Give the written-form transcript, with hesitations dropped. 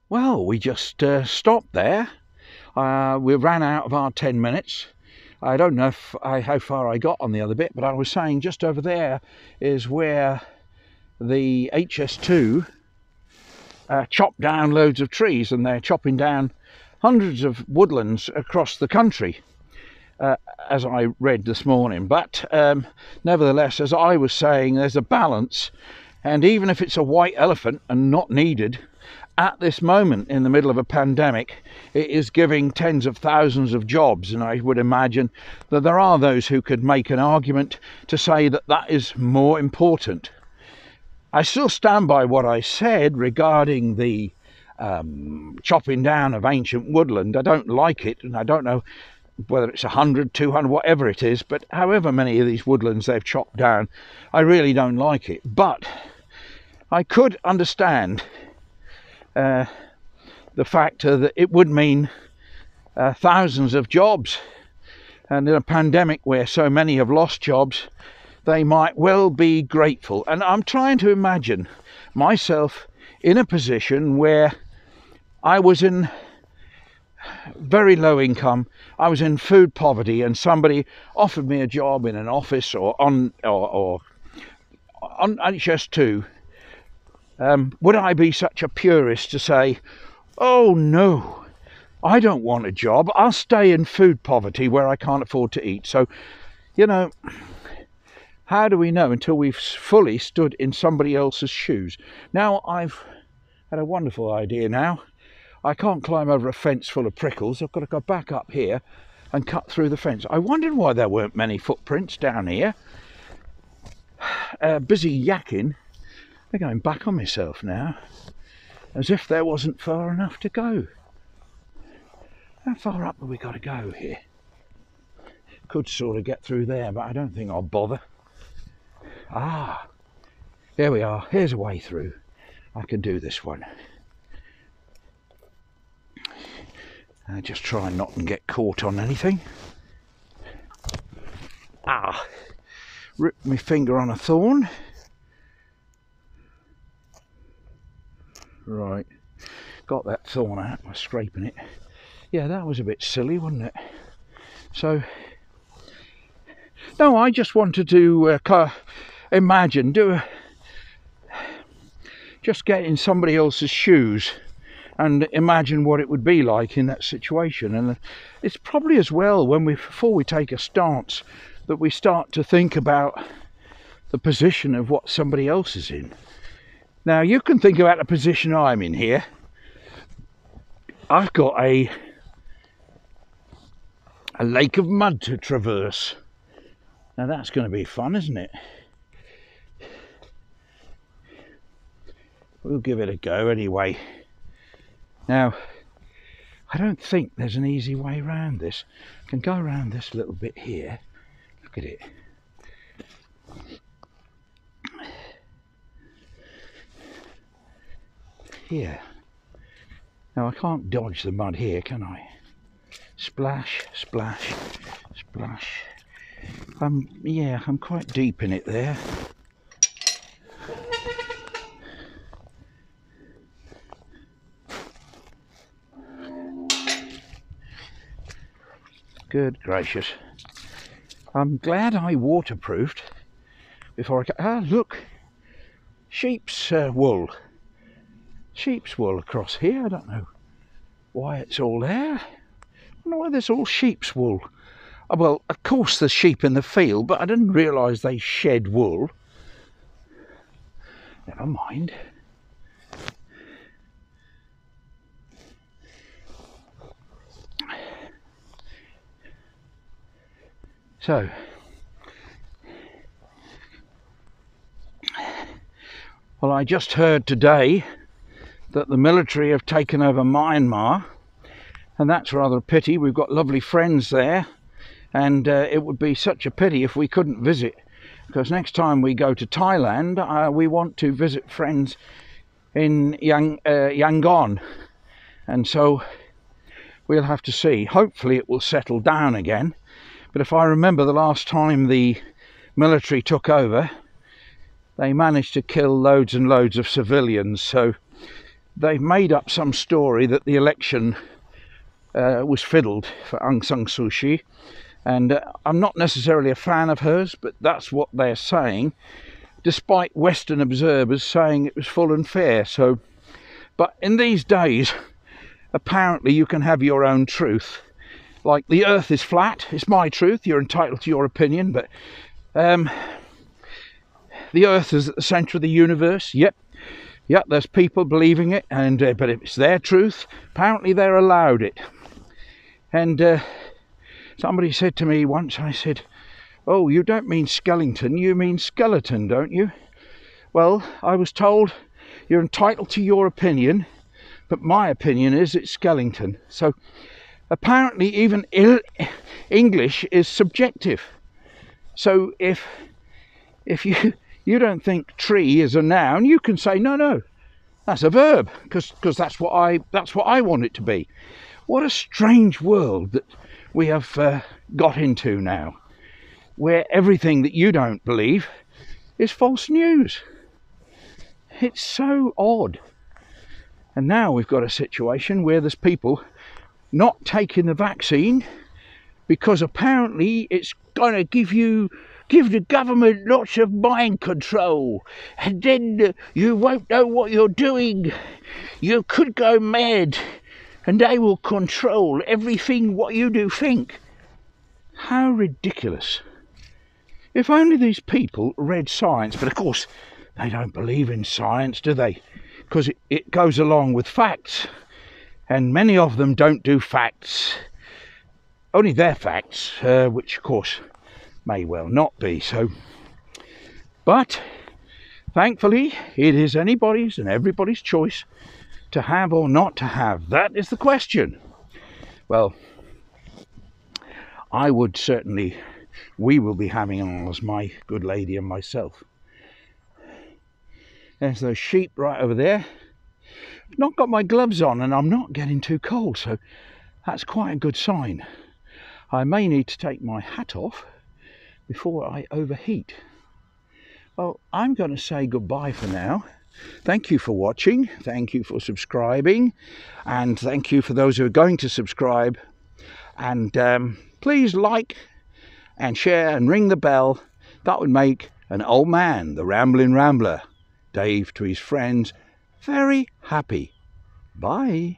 Well, we just stopped there. We ran out of our 10 minutes. I don't know how far I got on the other bit, but I was saying just over there is where the HS2 chopped down loads of trees, and they're chopping down hundreds of woodlands across the country, as I read this morning. But nevertheless, as I was saying, there's a balance, and even if it's a white elephant and not needed, at this moment in the middle of a pandemic, it is giving tens of thousands of jobs, and I would imagine that there are those who could make an argument to say that that is more important. I still stand by what I said regarding the chopping down of ancient woodland. I don't like it, and I don't know whether it's 100, 200, whatever it is, but however many of these woodlands they've chopped down, I really don't like it. But I could understand the factor that it would mean thousands of jobs, and in a pandemic where so many have lost jobs, they might well be grateful. And I'm trying to imagine myself in a position where I was in very low income, I was in food poverty, and somebody offered me a job in an office or on HS2. Would I be such a purist to say, oh no, I don't want a job, I'll stay in food poverty where I can't afford to eat? So, you know, how do we know until we've fully stood in somebody else's shoes? Now, I've had a wonderful idea now. I can't climb over a fence full of prickles. I've got to go back up here and cut through the fence. I wondered why there weren't many footprints down here. Busy yakking. I'm going back on myself now, as if there wasn't far enough to go. How far up have we got to go here? Could sort of get through there, but I don't think I'll bother. Ah, there we are. Here's a way through. I can do this one. Just try not and get caught on anything. Ah, ripped my finger on a thorn. Right, got that thorn out by scraping it. Yeah, that was a bit silly, wasn't it? So, no, I just wanted to imagine, just get in somebody else's shoes and imagine what it would be like in that situation. And it's probably as well before we take a stance that we start to think about the position of what somebody else is in. Now, you can think about the position I'm in here. I've got a lake of mud to traverse. Now, that's going to be fun, isn't it? We'll give it a go anyway. Now, I don't think there's an easy way around this. I can go around this little bit here. Look at it. Here. Now, I can't dodge the mud here, can I? Splash, splash, splash. Yeah, I'm quite deep in it there. Good gracious. I'm glad I waterproofed before I... Ah, look! Sheep's wool. Sheep's wool across here. I don't know why it's all there. I don't know why there's all sheep's wool. Oh, well, of course there's sheep in the field, but I didn't realise they shed wool. Never mind. So, well, I just heard today that the military have taken over Myanmar, and that's rather a pity. We've got lovely friends there, and it would be such a pity if we couldn't visit, because next time we go to Thailand, we want to visit friends in Yangon, and so we'll have to see. Hopefully it will settle down again. But if I remember the last time the military took over, they managed to kill loads and loads of civilians. So they've made up some story that the election was fiddled for Aung San Suu Kyi, and I'm not necessarily a fan of hers, but that's what they're saying, despite Western observers saying it was full and fair. So, but in these days, apparently you can have your own truth. Like, the earth is flat, it's my truth, you're entitled to your opinion, but the earth is at the centre of the universe. Yep, there's people believing it, and but it's their truth. Apparently they're allowed it. And somebody said to me once, I said, "Oh, you don't mean Skellington, you mean skeleton, don't you?" Well, I was told you're entitled to your opinion, but my opinion is it's Skellington. So apparently even English is subjective. So if you don't think tree is a noun, you can say no, that's a verb, because that's what I want it to be. What a strange world that we have got into now, where everything that you don't believe is false news. It's so odd. And now we've got a situation where there's people not taking the vaccine because apparently it's going to give the government lots of mind control, and then you won't know what you're doing. You could go mad, and they will control everything what you do think. How ridiculous. If only these people read science, but of course they don't believe in science, do they? Because it goes along with facts, and many of them don't do facts, only their facts, which of course may well not be so. But thankfully it is anybody's and everybody's choice to have or not to have. That is the question. Well, I would certainly, we will be having ours, my good lady and myself. There's those sheep right over there. I've not got my gloves on and I'm not getting too cold, so that's quite a good sign. I may need to take my hat off before I overheat. Well, I'm going to say goodbye for now. Thank you for watching, thank you for subscribing, and thank you for those who are going to subscribe. And please like and share and ring the bell. That would make an old man, the rambling rambler, Dave to his friends, very happy. Bye.